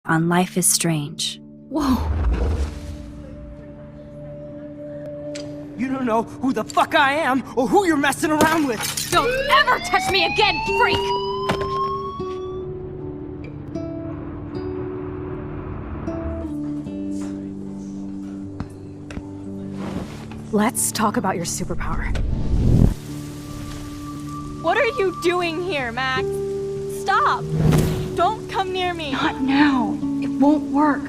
on Life is Strange. Whoa! You don't know who the fuck I am or who you're messing around with! Don't ever touch me again, freak! Let's talk about your superpower. What are you doing here, Max? Stop! Don't come near me! Not now. It won't work.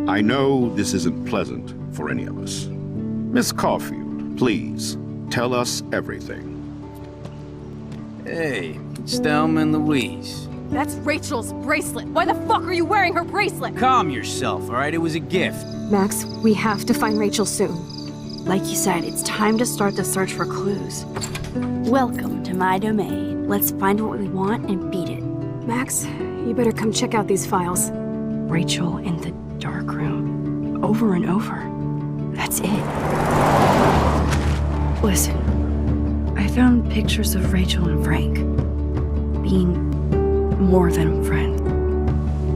I know this isn't pleasant for any of us. Miss Caulfield, please, tell us everything. Hey, it's Thelma and Louise. That's Rachel's bracelet. Why the fuck are you wearing her bracelet? Calm yourself, all right? It was a gift. Max, we have to find Rachel soon. Like you said, it's time to start the search for clues. Welcome to my domain. Let's find what we want and beat it. Max, you better come check out these files. Rachel in the dark room. Over and over. That's it. Listen, I found pictures of Rachel and Frank being more than friends.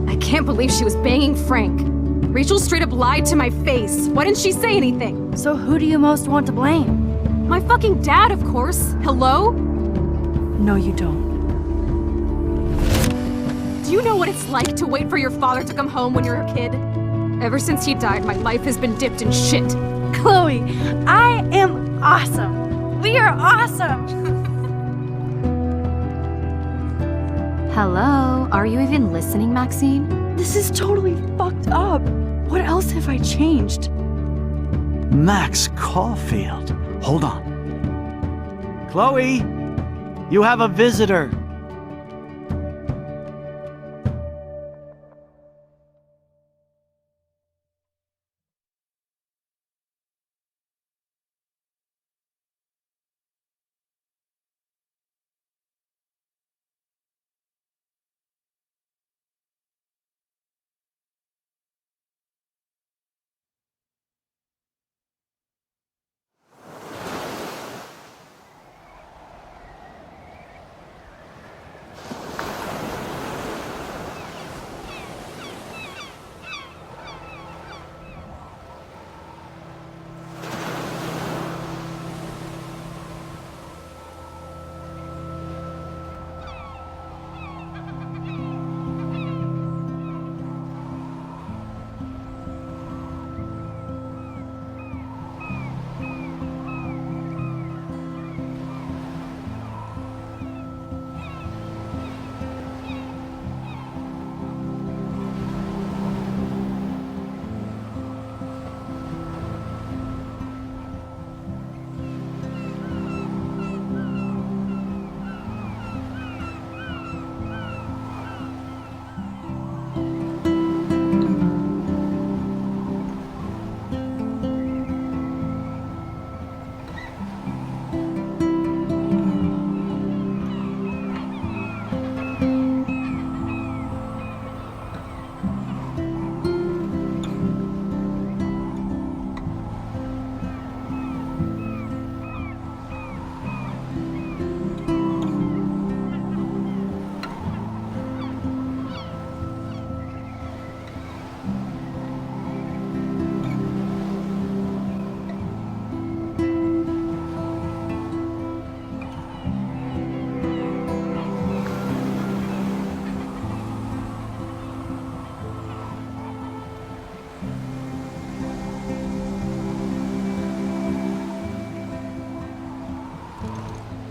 I can't believe she was banging Frank. Rachel straight up lied to my face. Why didn't she say anything? So who do you most want to blame? My fucking dad, of course. Hello? No, you don't. Do you know what it's like to wait for your father to come home when you're a kid? Ever since he died, my life has been dipped in shit. Chloe, I am awesome. We are awesome. Hello? Are you even listening, Maxine? This is totally fucked up. What else have I changed? Max Caulfield. Hold on. Chloe, you have a visitor.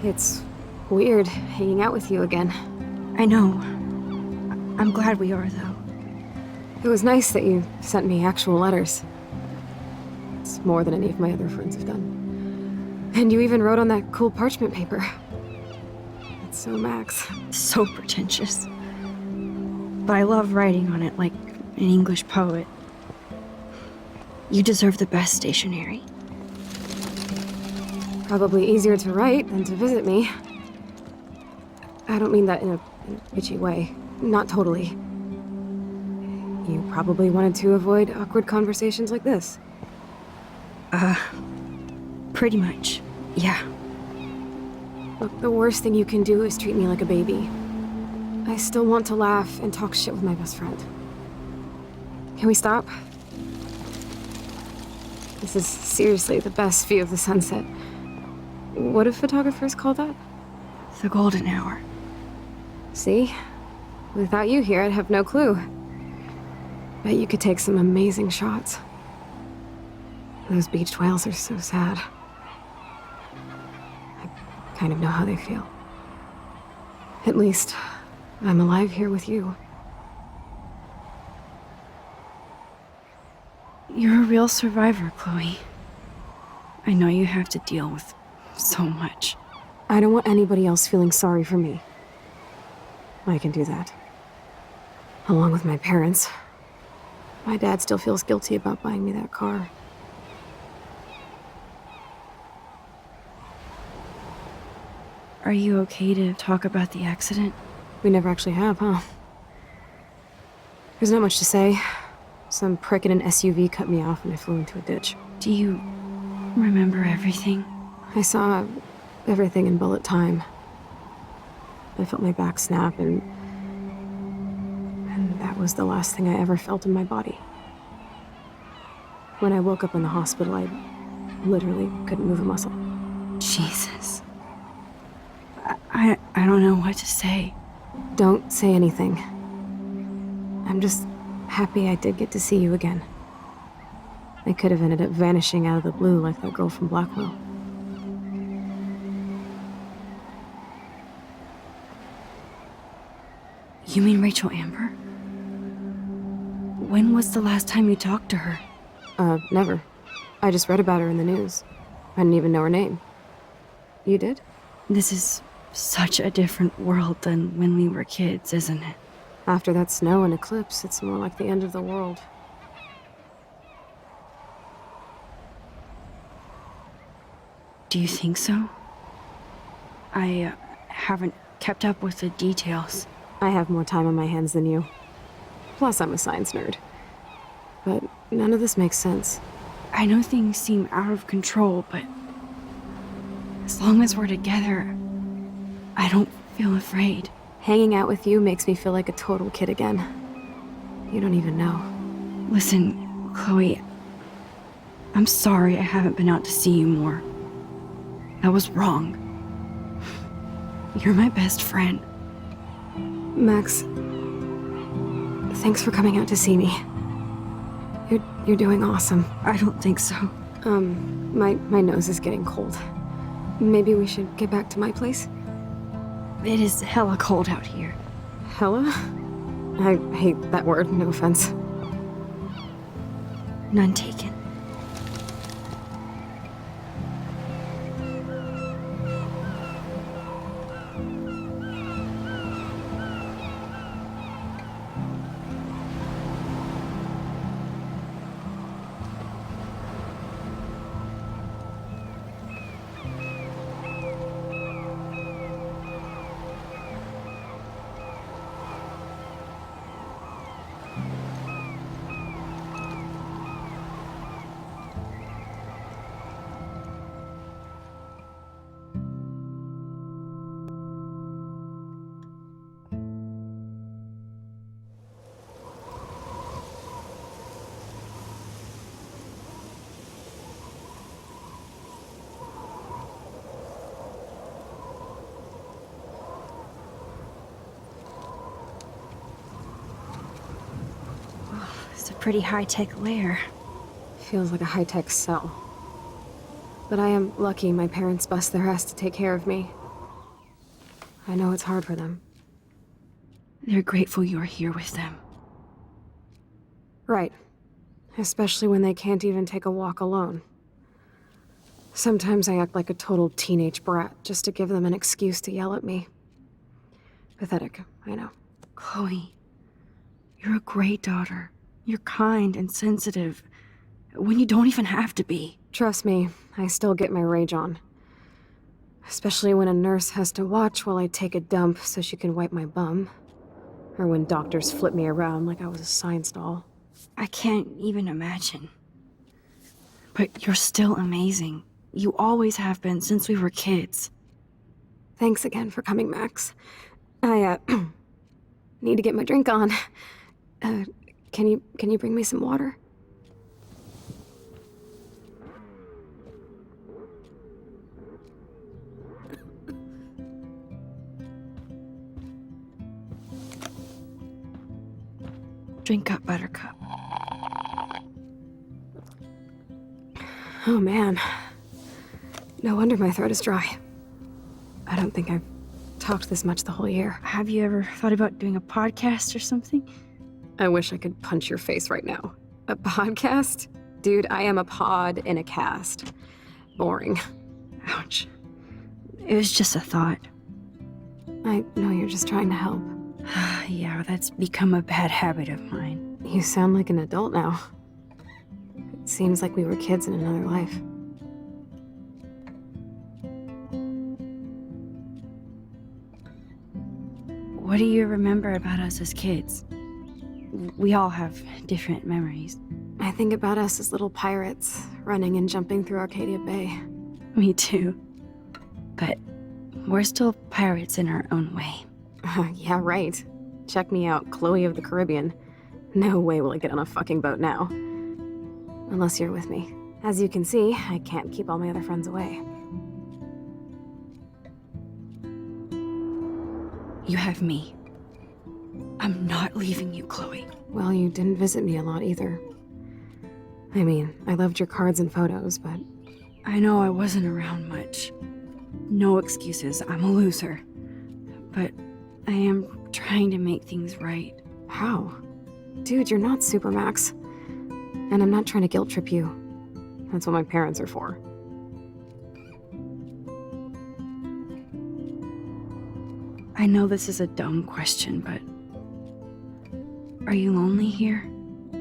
It's weird hanging out with you again. I know. I'm glad we are, though. It was nice that you sent me actual letters. It's more than any of my other friends have done. And you even wrote on that cool parchment paper. It's so Max. So pretentious. But I love writing on it like an English poet. You deserve the best stationery. Probably easier to write than to visit me. I don't mean that in a bitchy way. Not totally. You probably wanted to avoid awkward conversations like this. Pretty much. Yeah. Look, the worst thing you can do is treat me like a baby. I still want to laugh and talk shit with my best friend. Can we stop? This is seriously the best view of the sunset. What do photographers call that? The golden hour. See? Without you here, I'd have no clue. Bet you could take some amazing shots. Those beached whales are so sad. I kind of know how they feel. At least, I'm alive here with you. You're a real survivor, Chloe. I know you have to deal with so much. I don't want anybody else feeling sorry for me. I can do that. Along with my parents. My dad still feels guilty about buying me that car. Are you okay to talk about the accident? We never actually have, huh? There's not much to say. Some prick in an SUV cut me off and I flew into a ditch. Do you remember everything? I saw everything in bullet time. I felt my back snap and that was the last thing I ever felt in my body. When I woke up in the hospital, I literally couldn't move a muscle. Jesus. I don't know what to say. Don't say anything. I'm just happy I did get to see you again. I could have ended up vanishing out of the blue like that girl from Blackwell. You mean Rachel Amber? When was the last time you talked to her? Never. I just read about her in the news. I didn't even know her name. You did? This is such a different world than when we were kids, isn't it? After that snow and eclipse, it's more like the end of the world. Do you think so? I haven't kept up with the details. I have more time on my hands than you. Plus, I'm a science nerd. But none of this makes sense. I know things seem out of control, but as long as we're together, I don't feel afraid. Hanging out with you makes me feel like a total kid again. You don't even know. Listen, Chloe, I'm sorry I haven't been out to see you more. That was wrong. You're my best friend. Max, thanks for coming out to see me. You're doing awesome. I don't think so. My nose is getting cold. Maybe we should get back to my place? It is hella cold out here. Hella? I hate that word, no offense. None taken. It's a pretty high-tech lair. Feels like a high-tech cell. But I am lucky my parents bust their ass to take care of me. I know it's hard for them. They're grateful you're here with them. Right. Especially when they can't even take a walk alone. Sometimes I act like a total teenage brat just to give them an excuse to yell at me. Pathetic, I know. Chloe, you're a great daughter. You're kind and sensitive when you don't even have to be. Trust me, I still get my rage on. Especially when a nurse has to watch while I take a dump so she can wipe my bum. Or when doctors flip me around like I was a science doll. I can't even imagine. But you're still amazing. You always have been since we were kids. Thanks again for coming, Max. Need to get my drink on. Can you bring me some water? Drink up, Buttercup. Oh man. No wonder my throat is dry. I don't think I've talked this much the whole year. Have you ever thought about doing a podcast or something? I wish I could punch your face right now. A podcast? Dude, I am a pod in a cast. Boring. Ouch. It was just a thought. I know you're just trying to help. Yeah, that's become a bad habit of mine. You sound like an adult now. It seems like we were kids in another life. What do you remember about us as kids? We all have different memories. I think about us as little pirates, running and jumping through Arcadia Bay. Me too. But we're still pirates in our own way. Yeah, right. Check me out, Chloe of the Caribbean. No way will I get on a fucking boat now. Unless you're with me. As you can see, I can't keep all my other friends away. You have me. I'm not leaving you, Chloe. Well, you didn't visit me a lot either. I mean, I loved your cards and photos, but... I know I wasn't around much. No excuses, I'm a loser. But I am trying to make things right. How? Dude, you're not Supermax. And I'm not trying to guilt trip you. That's what my parents are for. I know this is a dumb question, but... Are you lonely here?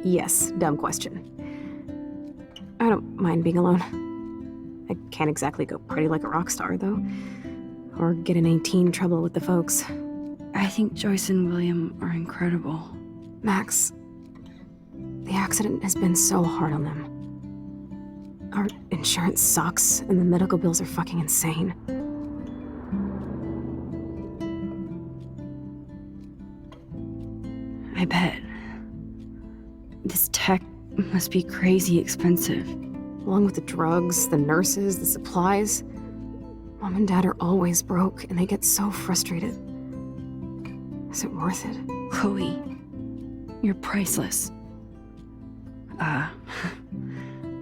Yes, dumb question. I don't mind being alone. I can't exactly go party like a rock star, though. Or get in any teen trouble with the folks. I think Joyce and William are incredible. Max, the accident has been so hard on them. Our insurance sucks, and the medical bills are fucking insane. I bet. This tech must be crazy expensive. Along with the drugs, the nurses, the supplies. Mom and Dad are always broke, and they get so frustrated. Is it worth it? Chloe, you're priceless.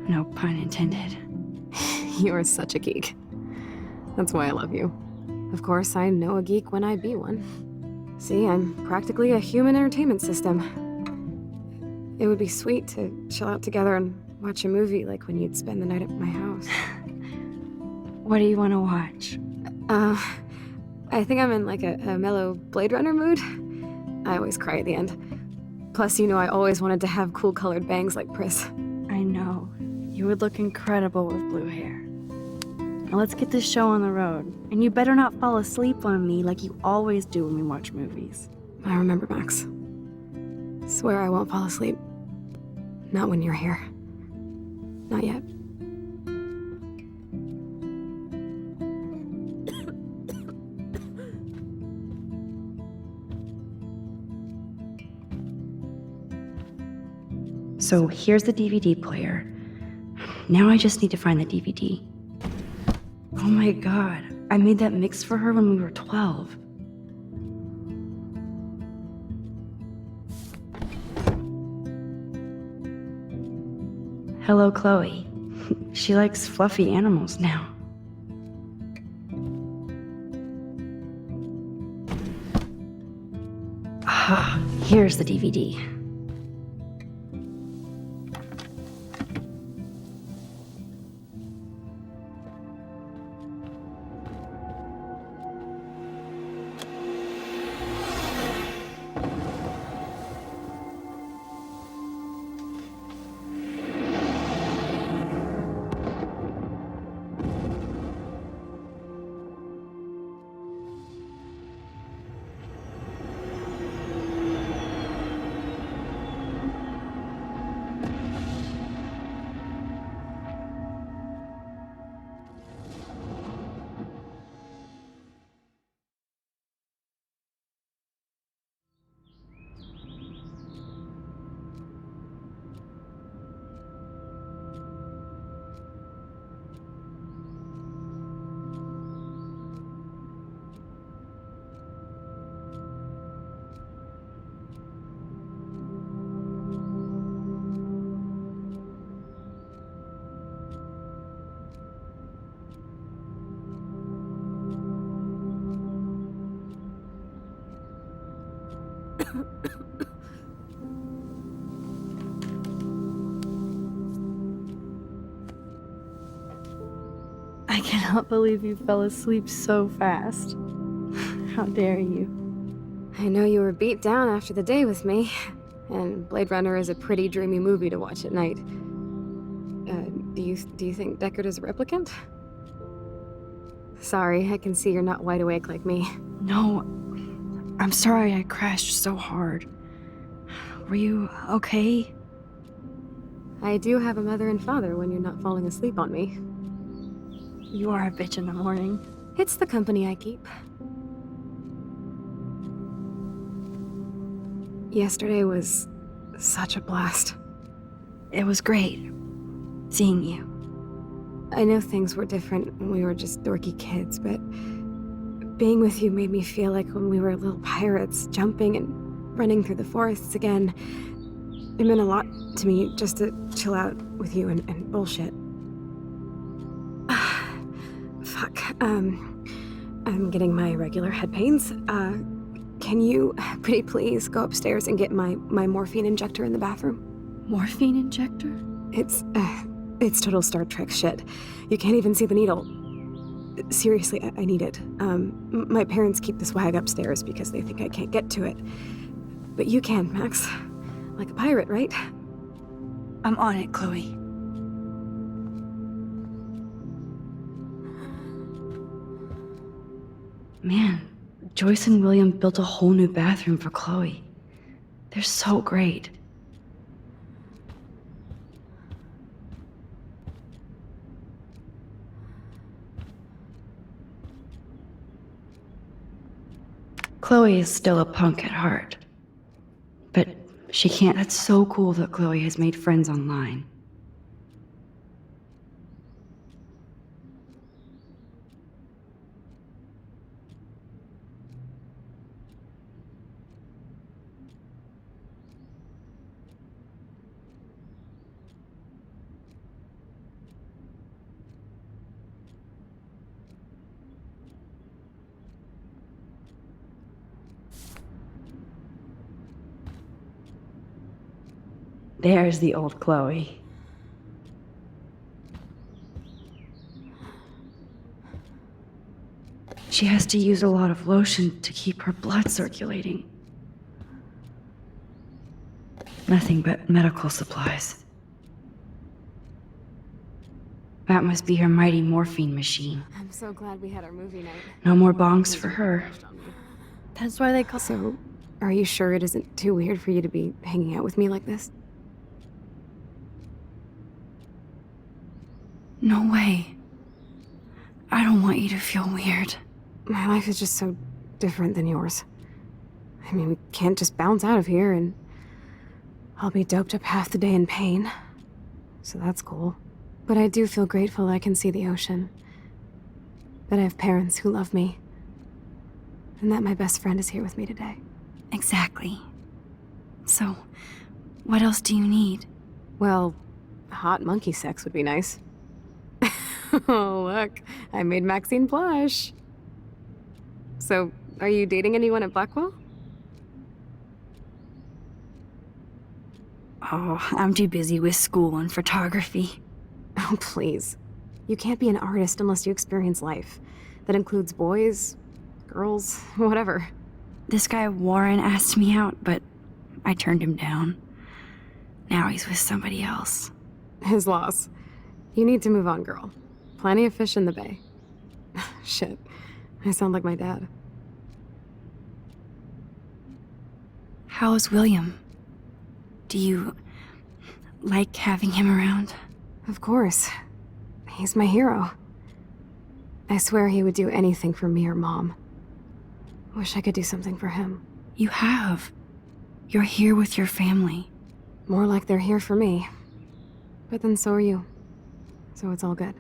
No pun intended. You are such a geek. That's why I love you. Of course, I know a geek when I be one. See, I'm practically a human entertainment system. It would be sweet to chill out together and watch a movie like when you'd spend the night at my house. What do you want to watch? I think I'm in like a mellow Blade Runner mood. I always cry at the end. Plus, you know I always wanted to have cool colored bangs like Pris. I know. You would look incredible with blue hair. Now let's get this show on the road. And you better not fall asleep on me like you always do when we watch movies. I remember, Max. Swear I won't fall asleep. Not when you're here. Not yet. So here's the DVD player. Now I just need to find the DVD. Oh my god, I made that mix for her when we were 12. Hello, Chloe. She likes fluffy animals now. Ah, here's the DVD. I cannot believe you fell asleep so fast. How dare you? I know you were beat down after the day with me, and Blade Runner is a pretty dreamy movie to watch at night. Do you think Deckard is a replicant? Sorry, I can see you're not wide awake like me. No, I'm sorry I crashed so hard. Were you okay? I do have a mother and father when you're not falling asleep on me. You are a bitch in the morning. It's the company I keep. Yesterday was such a blast. It was great seeing you. I know things were different when we were just dorky kids, but being with you made me feel like when we were little pirates, jumping and running through the forests again. It meant a lot to me just to chill out with you and bullshit. Fuck. I'm getting my regular head pains. Can you, pretty please, go upstairs and get my morphine injector in the bathroom? Morphine injector? It's total Star Trek shit. You can't even see the needle. Seriously, I need it. My parents keep the swag upstairs because they think I can't get to it. But you can, Max. Like a pirate, right? I'm on it, Chloe. Man, Joyce and William built a whole new bathroom for Chloe. They're so great. Chloe is still a punk at heart. But she can't. That's so cool that Chloe has made friends online. There's the old Chloe. She has to use a lot of lotion to keep her blood circulating. Nothing but medical supplies. That must be her mighty morphine machine. I'm so glad we had our movie night. No more bongs for her. That's why they call. So, are you sure it isn't too weird for you to be hanging out with me like this? No way. I don't want you to feel weird. My life is just so different than yours. I mean, we can't just bounce out of here and I'll be doped up half the day in pain. So that's cool. But I do feel grateful I can see the ocean. That I have parents who love me. And that my best friend is here with me today. Exactly. So, what else do you need? Well, hot monkey sex would be nice. Oh, look. I made Maxine blush. So, are you dating anyone at Blackwell? Oh, I'm too busy with school and photography. Oh, please. You can't be an artist unless you experience life. That includes boys, girls, whatever. This guy Warren asked me out, but I turned him down. Now he's with somebody else. His loss. You need to move on, girl. Plenty of fish in the bay. Shit. I sound like my dad. How is William? Do you like having him around? Of course. He's my hero. I swear he would do anything for me or Mom. Wish I could do something for him. You have. You're here with your family. More like they're here for me. But then so are you. So it's all good.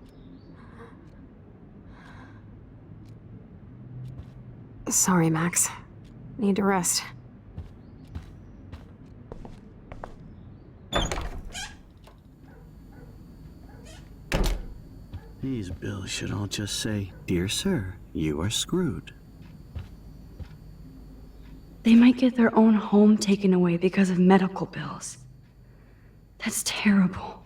Sorry, Max. Need to rest. These bills should all just say, "Dear sir, you are screwed." They might get their own home taken away because of medical bills. That's terrible.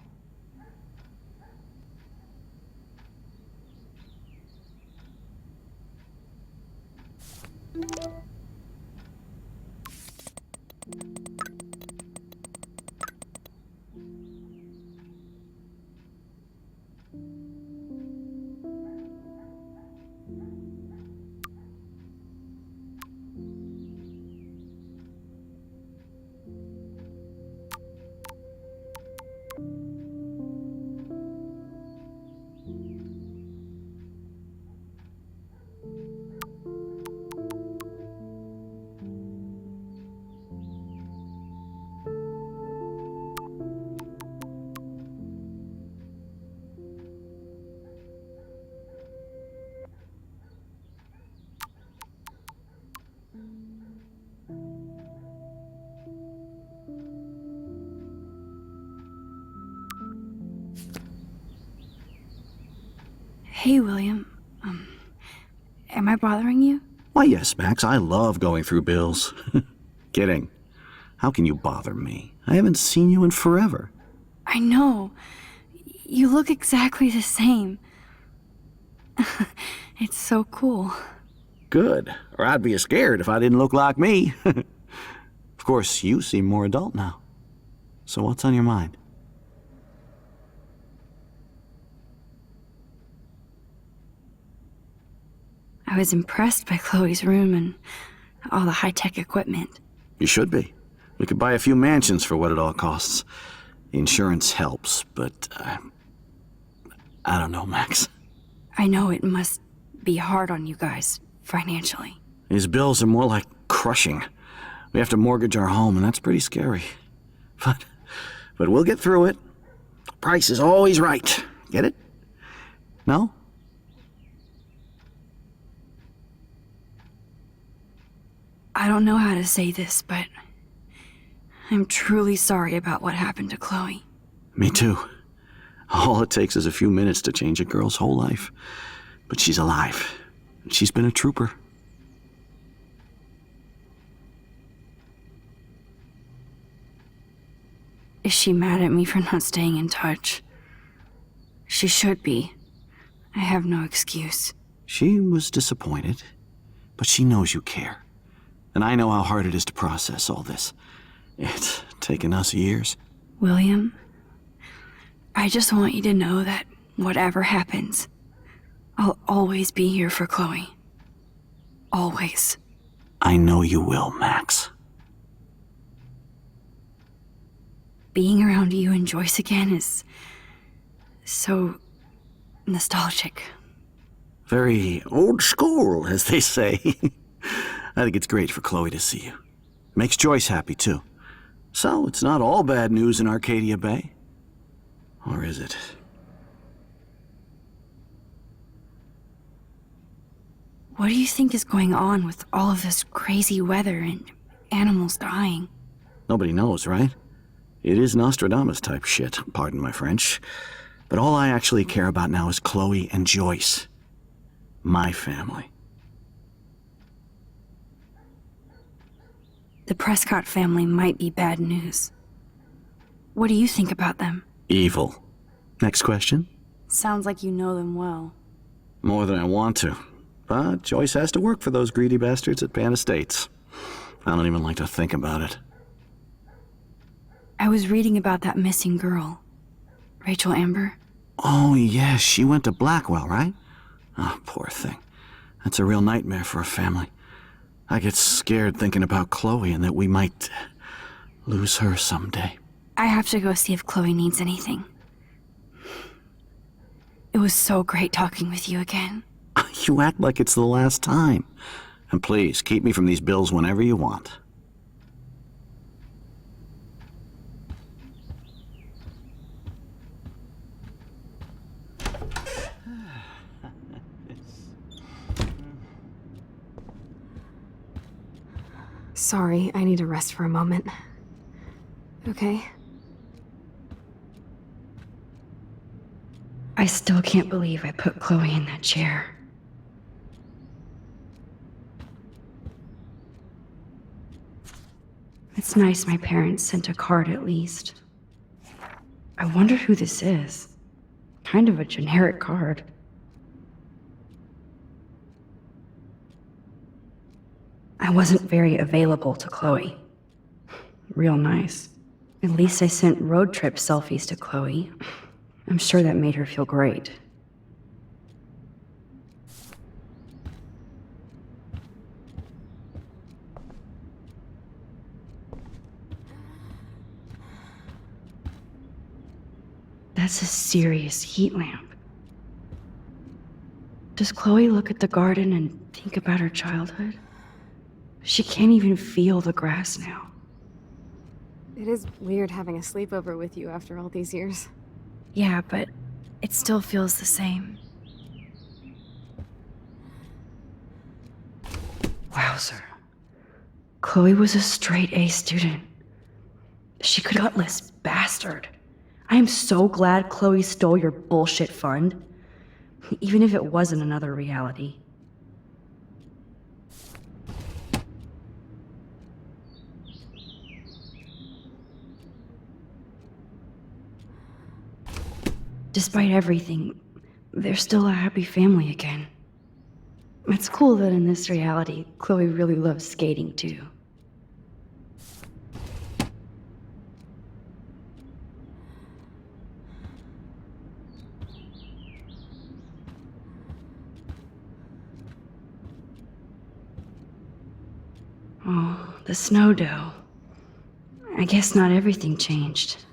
Hey, William. Am I bothering you? Why, yes, Max. I love going through bills. Kidding. How can you bother me? I haven't seen you in forever. I know. You look exactly the same. It's so cool. Good. Or I'd be scared if I didn't look like me. Of course, you seem more adult now. So what's on your mind? I was impressed by Chloe's room and all the high-tech equipment. You should be. We could buy a few mansions for what it all costs. The insurance helps, but I don't know, Max. I know it must be hard on you guys, financially. These bills are more like crushing. We have to mortgage our home, and that's pretty scary. But we'll get through it. Price is always right. Get it? No? I don't know how to say this, but I'm truly sorry about what happened to Chloe. Me too. All it takes is a few minutes to change a girl's whole life. But she's alive. She's been a trooper. Is she mad at me for not staying in touch? She should be. I have no excuse. She was disappointed, but she knows you care. And I know how hard it is to process all this. It's taken us years. William, I just want you to know that whatever happens, I'll always be here for Chloe. Always. I know you will, Max. Being around you and Joyce again is so nostalgic. Very old school, as they say. I think it's great for Chloe to see you. Makes Joyce happy, too. So, it's not all bad news in Arcadia Bay. Or is it? What do you think is going on with all of this crazy weather and animals dying? Nobody knows, right? It is Nostradamus-type shit, pardon my French. But all I actually care about now is Chloe and Joyce. My family. The Prescott family might be bad news. What do you think about them? Evil. Next question? Sounds like you know them well. More than I want to. But Joyce has to work for those greedy bastards at Pan Estates. I don't even like to think about it. I was reading about that missing girl. Rachel Amber. Oh, yeah, she went to Blackwell, right? Oh, poor thing. That's a real nightmare for a family. I get scared thinking about Chloe and that we might lose her someday. I have to go see if Chloe needs anything. It was so great talking with you again. You act like it's the last time. And please, keep me from these bills whenever you want. Sorry, I need to rest for a moment. Okay? I still can't believe I put Chloe in that chair. It's nice my parents sent a card at least. I wonder who this is. Kind of a generic card. I wasn't very available to Chloe. Real nice. At least I sent road trip selfies to Chloe. I'm sure that made her feel great. That's a serious heat lamp. Does Chloe look at the garden and think about her childhood? She can't even feel the grass now. It is weird having a sleepover with you after all these years. Yeah, but it still feels the same. Wowzer. Chloe was a straight A student. She could gutless bastard. I am so glad Chloe stole your bullshit fund. Even if it wasn't another reality. Despite everything, they're still a happy family again. It's cool that in this reality, Chloe really loves skating too. Oh, the snow dough. I guess not everything changed.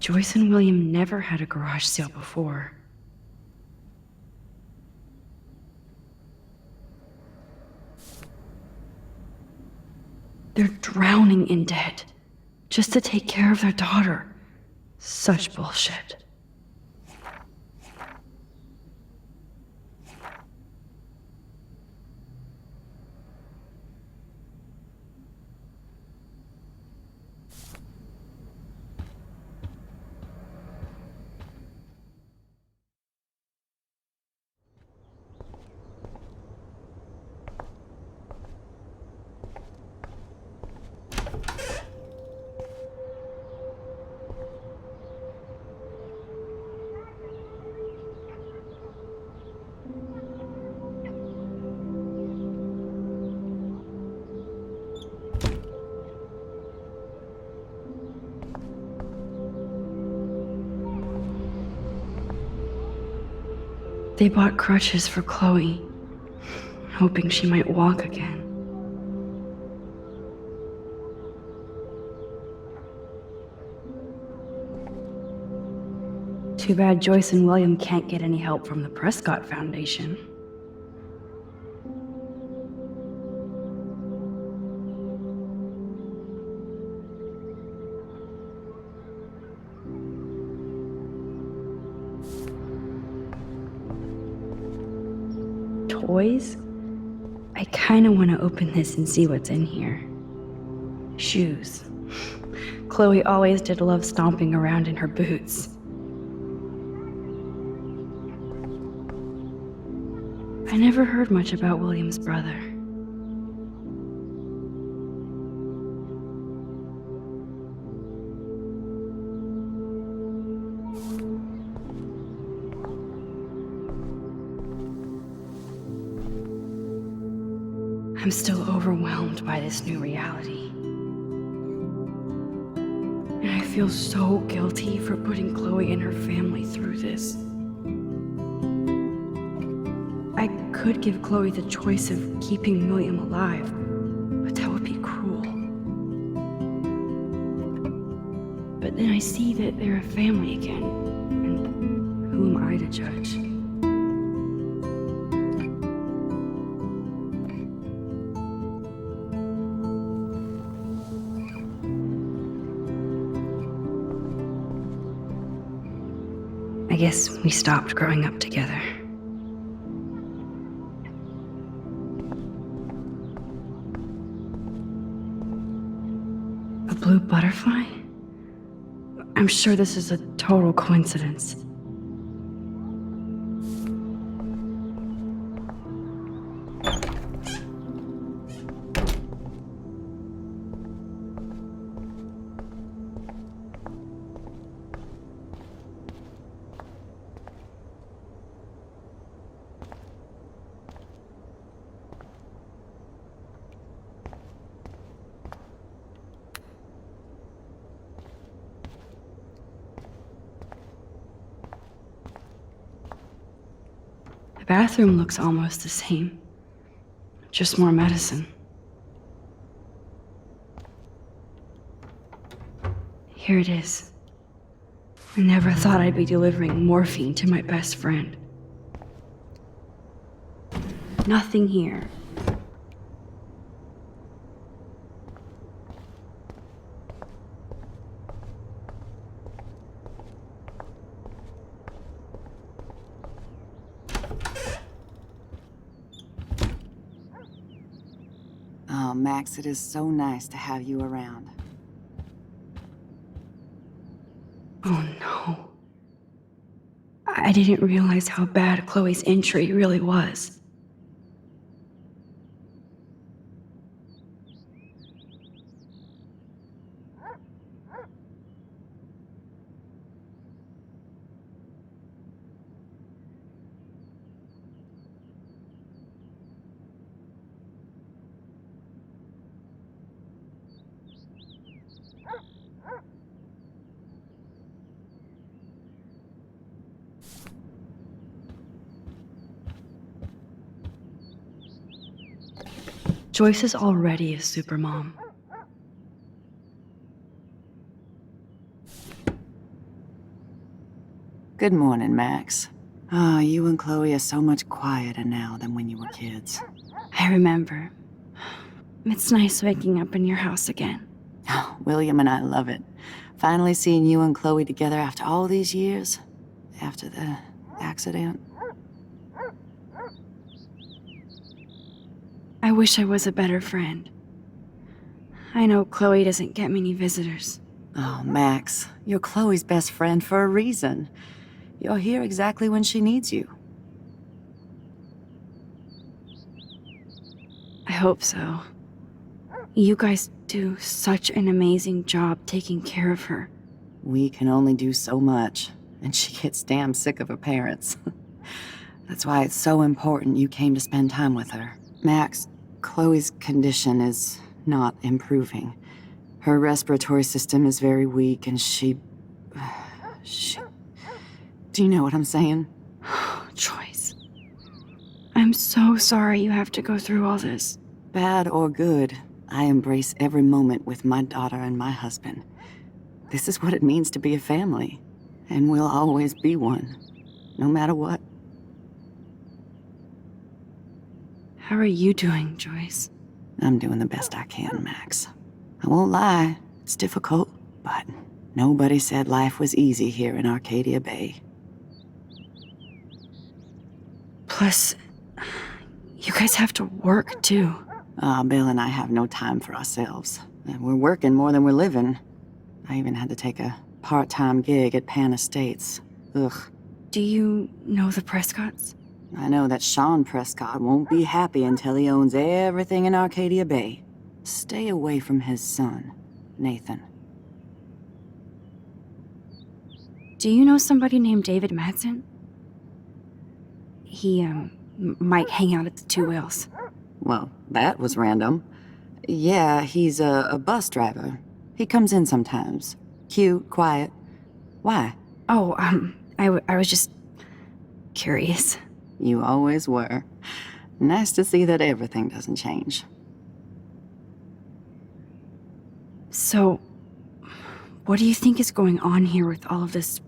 Joyce and William never had a garage sale before. They're drowning in debt just to take care of their daughter. Such bullshit. They bought crutches for Chloe, hoping she might walk again. Too bad Joyce and William can't get any help from the Prescott Foundation. Toys? I kinda wanna open this and see what's in here. Shoes. Chloe always did love stomping around in her boots. I never heard much about William's brother. I'm still overwhelmed by this new reality. And I feel so guilty for putting Chloe and her family through this. I could give Chloe the choice of keeping William alive, but that would be cruel. But then I see that they're a family again, and who am I to judge? I guess we stopped growing up together. A blue butterfly? I'm sure this is a total coincidence. The bathroom looks almost the same. Just more medicine. Here it is. I never thought I'd be delivering morphine to my best friend. Nothing here. Oh, Max, it is so nice to have you around. Oh no. I didn't realize how bad Chloe's injury really was. Joyce is already a supermom. Good morning, Max. Ah, you and Chloe are so much quieter now than when you were kids. I remember. It's nice waking up in your house again. Oh, William and I love it. Finally seeing you and Chloe together after all these years. After the accident. I wish I was a better friend. I know Chloe doesn't get many visitors. Oh, Max, you're Chloe's best friend for a reason. You're here exactly when she needs you. I hope so. You guys do such an amazing job taking care of her. We can only do so much, and she gets damn sick of her parents. That's why it's so important you came to spend time with her. Max, Chloe's condition is not improving. Her respiratory system is very weak, and she... Do you know what I'm saying? Joyce. I'm so sorry you have to go through all this. Bad or good, I embrace every moment with my daughter and my husband. This is what it means to be a family, and we'll always be one, no matter what. How are you doing, Joyce? I'm doing the best I can, Max. I won't lie, it's difficult, but nobody said life was easy here in Arcadia Bay. Plus, you guys have to work, too. Bill and I have no time for ourselves. And we're working more than we're living. I even had to take a part-time gig at Pan Estates. Ugh. Do you know the Prescotts? I know that Sean Prescott won't be happy until he owns everything in Arcadia Bay. Stay away from his son, Nathan. Do you know somebody named David Madsen? He, might hang out at the Two Whales. Well, that was random. Yeah, he's a bus driver. He comes in sometimes. Cute, quiet. Why? Oh, I was just curious. You always were. Nice to see that everything doesn't change. So, what do you think is going on here with all of this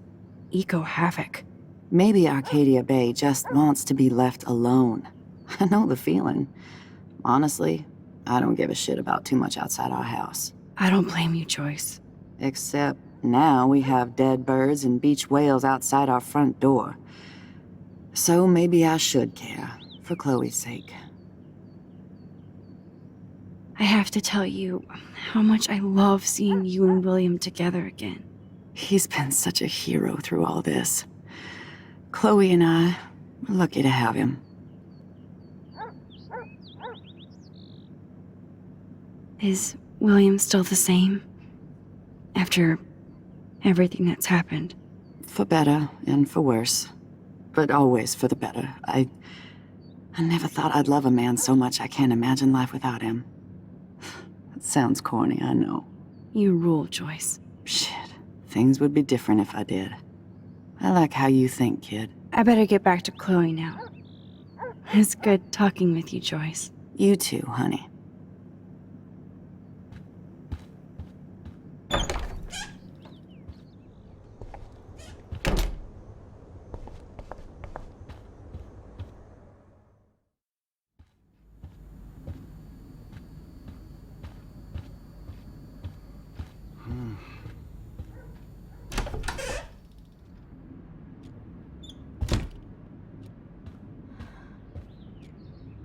eco-havoc? Maybe Arcadia Bay just wants to be left alone. I know the feeling. Honestly, I don't give a shit about too much outside our house. I don't blame you, Joyce. Except now we have dead birds and beach whales outside our front door. So maybe I should care, for Chloe's sake. I have to tell you how much I love seeing you and William together again. He's been such a hero through all this. Chloe and I are lucky to have him. Is William still the same? After everything that's happened? For better and for worse. But always for the better. I never thought I'd love a man so much I can't imagine life without him. That sounds corny, I know. You rule, Joyce. Shit. Things would be different if I did. I like how you think, kid. I better get back to Chloe now. It's good talking with you, Joyce. You too, honey.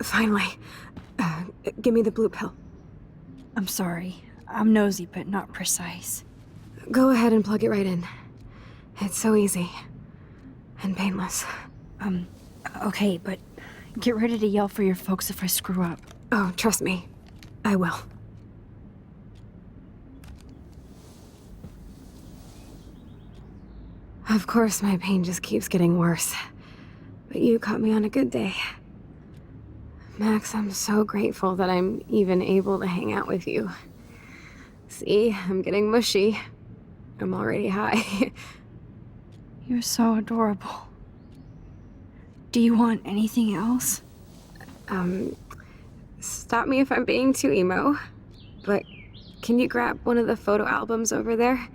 Finally. Give me the blue pill. I'm sorry. I'm nosy, but not precise. Go ahead and plug it right in. It's so easy. And painless. Okay, but get ready to yell for your folks if I screw up. Oh, trust me. I will. Of course, my pain just keeps getting worse. But you caught me on a good day. Max, I'm so grateful that I'm even able to hang out with you. See, I'm getting mushy. I'm already high. You're so adorable. Do you want anything else? Stop me if I'm being too emo, but can you grab one of the photo albums over there?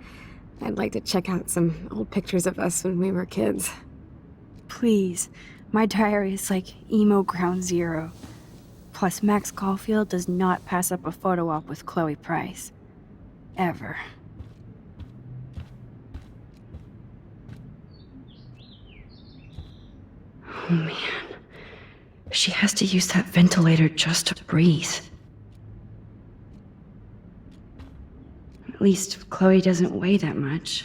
I'd like to check out some old pictures of us when we were kids. Please. My diary is like emo ground zero. Plus, Max Caulfield does not pass up a photo op with Chloe Price. Ever. Oh man. She has to use that ventilator just to breathe. At least Chloe doesn't weigh that much.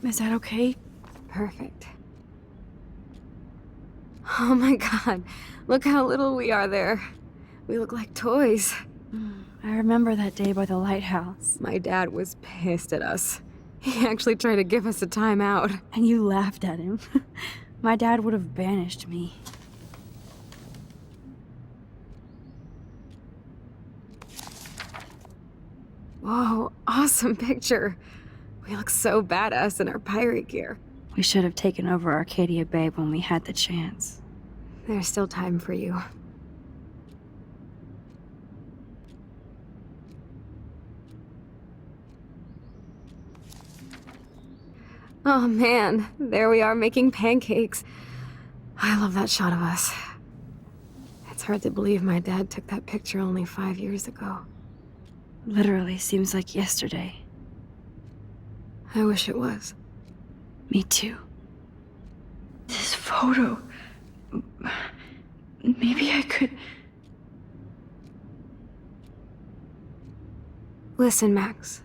Is that okay? Perfect. Oh my god, look how little we are there. We look like toys. I remember that day by the lighthouse. My dad was pissed at us. He actually tried to give us a timeout. And you laughed at him. My dad would have banished me. Whoa, awesome picture. We look so badass in our pirate gear. We should have taken over Arcadia Bay when we had the chance. There's still time for you. Oh man, there we are making pancakes. I love that shot of us. It's hard to believe my dad took that picture only 5 years ago. Literally seems like yesterday. I wish it was. Me too. This photo... Maybe I could... Listen, Max.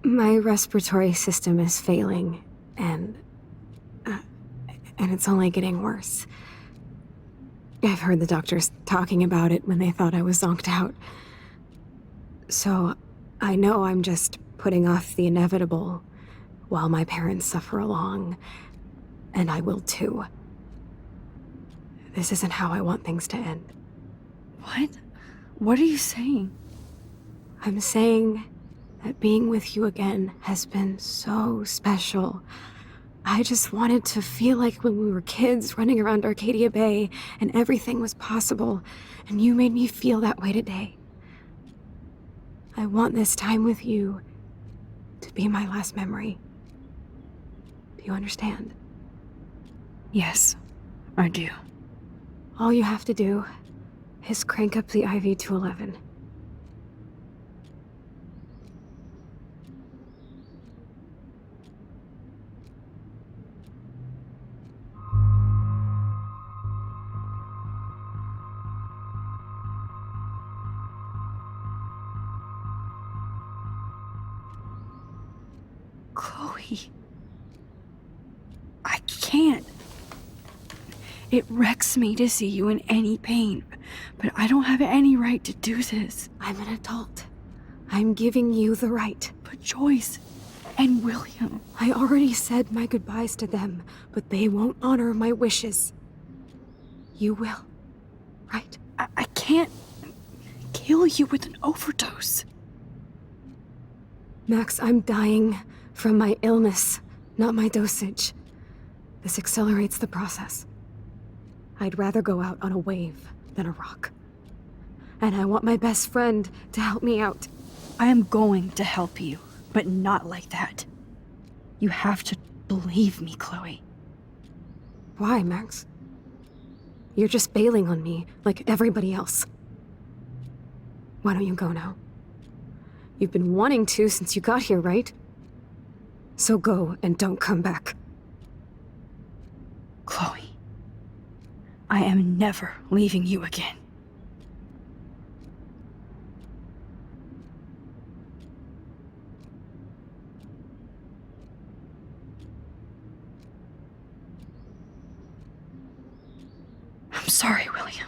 My respiratory system is failing, and it's only getting worse. I've heard the doctors talking about it when they thought I was zonked out. So, I know I'm just putting off the inevitable while my parents suffer along, and I will too. This isn't how I want things to end. What? What are you saying? I'm saying that being with you again has been so special. I just wanted to feel like when we were kids running around Arcadia Bay and everything was possible, and you made me feel that way today. I want this time with you to be my last memory. Do you understand? Yes. I do. All you have to do is crank up the IV to 11. Chloe. I can't. It wrecks me to see you in any pain, but I don't have any right to do this. I'm an adult. I'm giving you the right. But Joyce and William... I already said my goodbyes to them, but they won't honor my wishes. You will, right? I can't kill you with an overdose. Max, I'm dying from my illness, not my dosage. This accelerates the process. I'd rather go out on a wave than a rock. And I want my best friend to help me out. I am going to help you, but not like that. You have to believe me, Chloe. Why, Max? You're just bailing on me like everybody else. Why don't you go now? You've been wanting to since you got here, right? So go and don't come back. Chloe, I am never leaving you again. I'm sorry, William.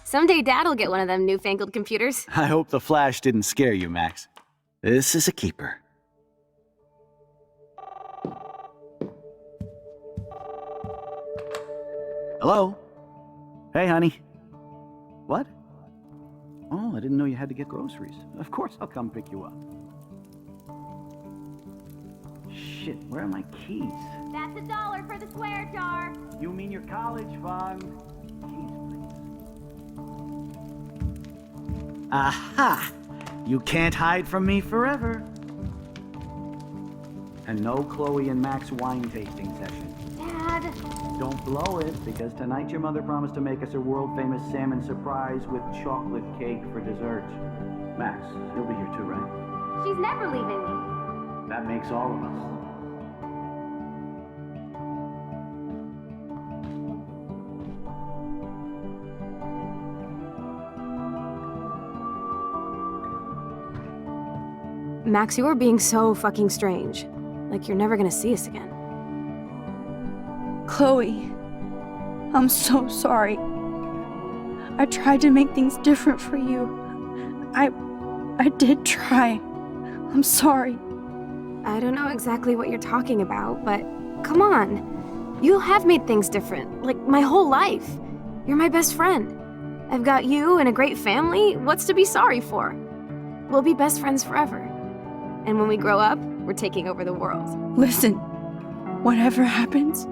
Someday Dad'll get one of them newfangled computers. I hope the flash didn't scare you, Max. This is a keeper. Hello? Hey, honey. What? Oh, I didn't know you had to get groceries. Of course I'll come pick you up. Shit, where are my keys? That's $1 for the swear jar. You mean your college fund? Keys, please. Aha! You can't hide from me forever. And no Chloe and Max wine tasting session. Dad. Don't blow it, because tonight your mother promised to make us a world-famous salmon surprise with chocolate cake for dessert. Max, you'll be here too, right? She's never leaving me. That makes all of us. Max, you're being so fucking strange. Like you're never gonna see us again. Chloe, I'm so sorry. I tried to make things different for you. I did try. I'm sorry. I don't know exactly what you're talking about, but come on. You have made things different, like my whole life. You're my best friend. I've got you and a great family. What's to be sorry for? We'll be best friends forever. And when we grow up, we're taking over the world. Listen, whatever happens,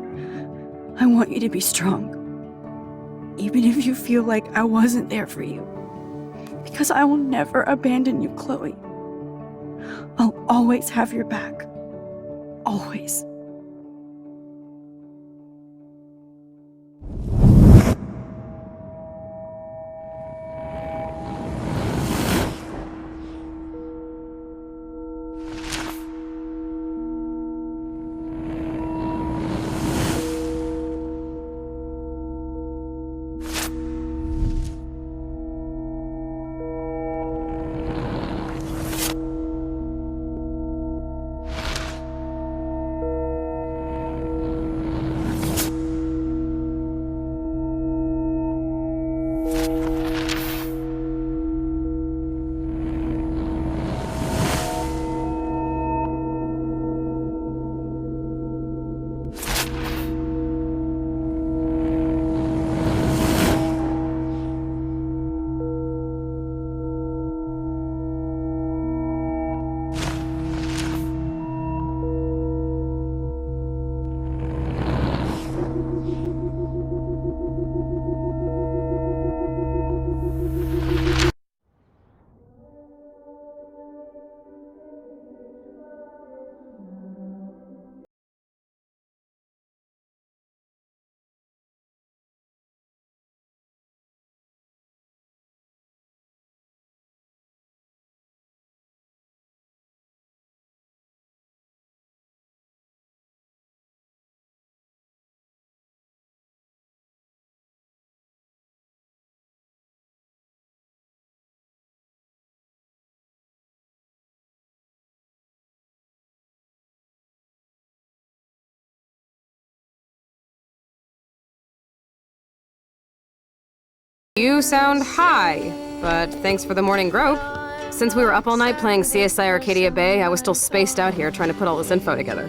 I want you to be strong. Even if you feel like I wasn't there for you. Because I will never abandon you, Chloe. I'll always have your back. Always. You sound high, but thanks for the morning grope. Since we were up all night playing CSI Arcadia Bay, I was still spaced out here trying to put all this info together.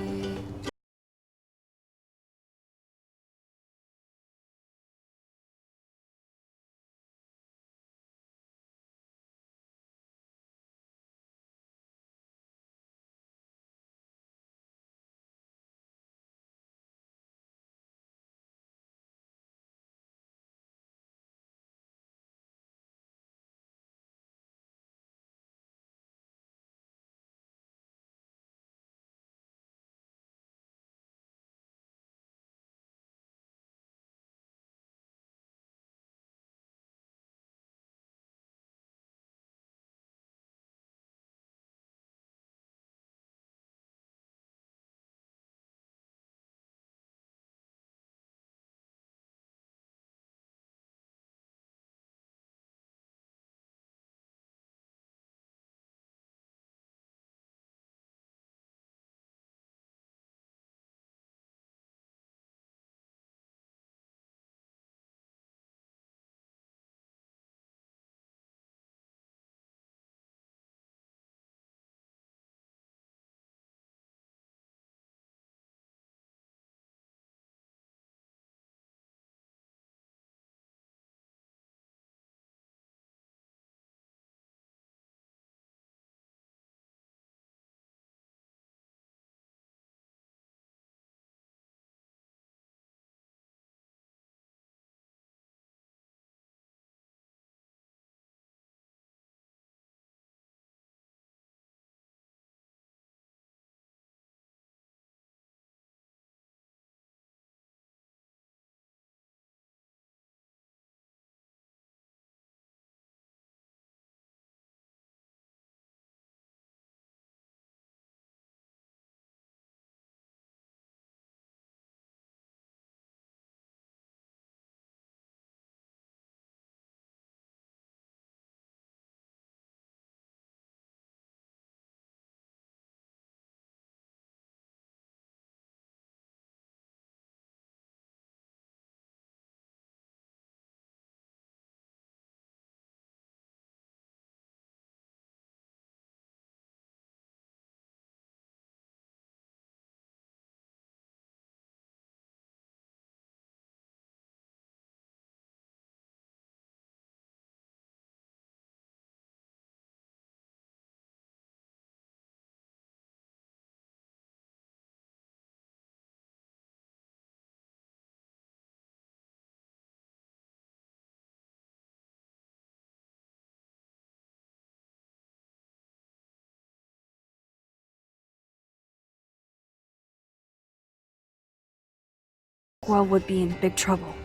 Well, would be in big trouble.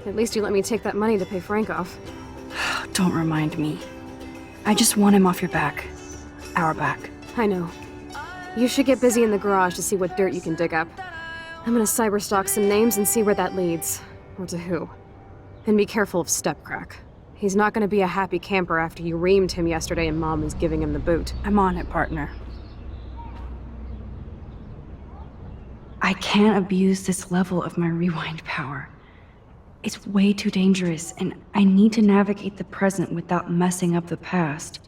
At least you let me take that money to pay Frank off. Don't remind me. I just want him off your back. Our back. I know. You should get busy in the garage to see what dirt you can dig up. I'm gonna cyberstalk some names and see where that leads. Or to who. And be careful of Stepcrack. He's not gonna be a happy camper after you reamed him yesterday and Mom is giving him the boot. I'm on it, partner. I can't abuse this level of my rewind power. It's way too dangerous, and I need to navigate the present without messing up the past.